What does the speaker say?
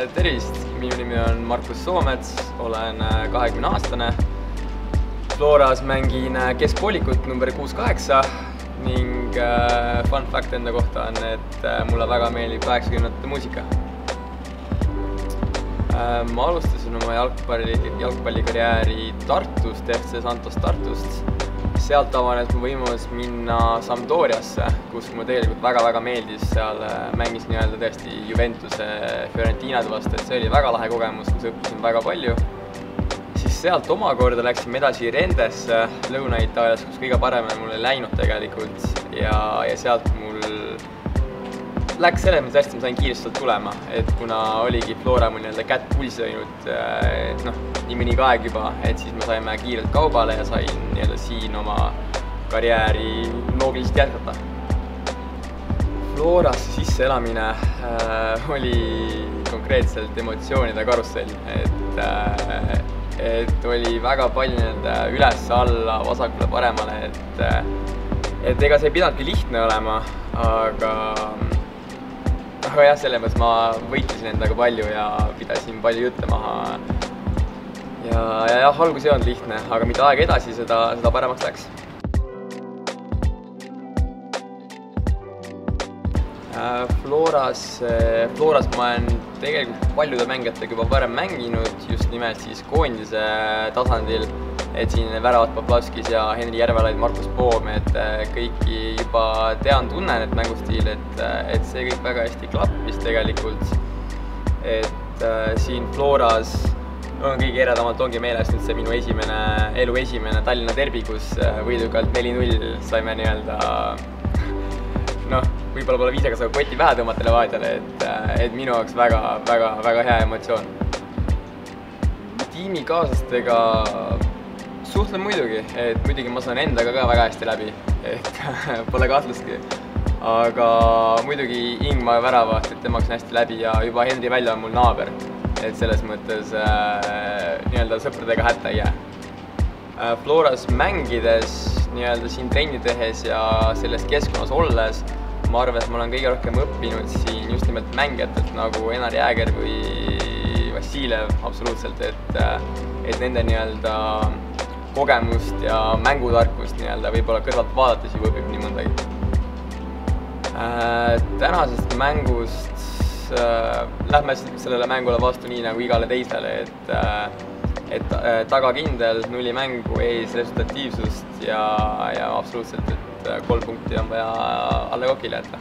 Tervist, minu nimi on Markus Soomets, olen 20-aastane. Floras mängin keskpoolikut number 6-8 ning fun fact enda kohta on, et mulle väga meeldib 80-ndate muusika. Ma alustasin oma jalgpallikarjääri Tartust, FC Santos Tartust. Sealt avanes mu võimalus minna Sampdoriasse, kus mulle tegelikult väga meeldis. Seal mängis tõesti Juventuse Fiorentinade vastu, et see oli väga lahe kogemus, kus õppisin väga palju. Siis sealt omakorda läksin edasi Rendesse, Lõuna-Itaalias, kus kõige paremini mul ei läinud tegelikult. Ja sealt mul läks selles mõttes hästi, ma sain kiiresti sealt tulema, et kuna oligi Flora mul kätt pulsi hoidnud nii mõnigi aeg juba, et siis me saime kiirelt kaubale ja sain siin oma karjääri loogiliselt jätkata. Florasse sisseelamine oli konkreetselt emotsioonide karussell, et oli väga palju üles-alla, vasakule, paremale, et ega see ei pidanudki lihtne olema, aga jah, selles mõttes ma võitlesin endaga palju ja pidasin palju jutte maha. Ja jah, algus ei olnud lihtne, aga mida aeg edasi, seda paremaks läks. Floras ma olen tegelikult paljude mängijatega juba varem mänginud, just nimelt siis koondise tasandil. Et siin Väravat Poplavskis ja Henri Järvelaid, Markus Poom, et kõiki juba tunnen, et mängustiil, et see kõik väga hästi klappis tegelikult. Et siin Floras on kõige eredamalt ongi meeles nüüd see minu elu esimene Tallinna derbi, kus võidukalt 4-0 saime võib-olla pole viisakas koti pähe tõmmata Levadiale, et minu jaoks väga hea emotsioon. Tiimikaaslastega suhtlen muidugi, et muidugi ma saan endaga ka väga hästi läbi, et pole kahtlustki. Aga muidugi Ingmar Väravat, et temaks on hästi läbi ja juba Henri Välja on mul naaber, et selles mõttes sõpradega hätta ei jää. Floras mängides, siin trenni tehes ja selles keskkonnas olles, ma arvan, et ma olen kõige rohkem õppinud siin just nimelt mängijatelt nagu Enar Jääger või Vassiljev absoluutselt, et nende kogemust ja mängutarkust võib-olla kõrvalt vaadates juba õpib nii mõndagi. Tänasest mängust lähme sellele mängule vastu nii nagu igale teisele, et tagakindel, 0 mängu, ees resultatiivsust ja absoluutselt, et 3 punkti on vaja alla kokile jätta.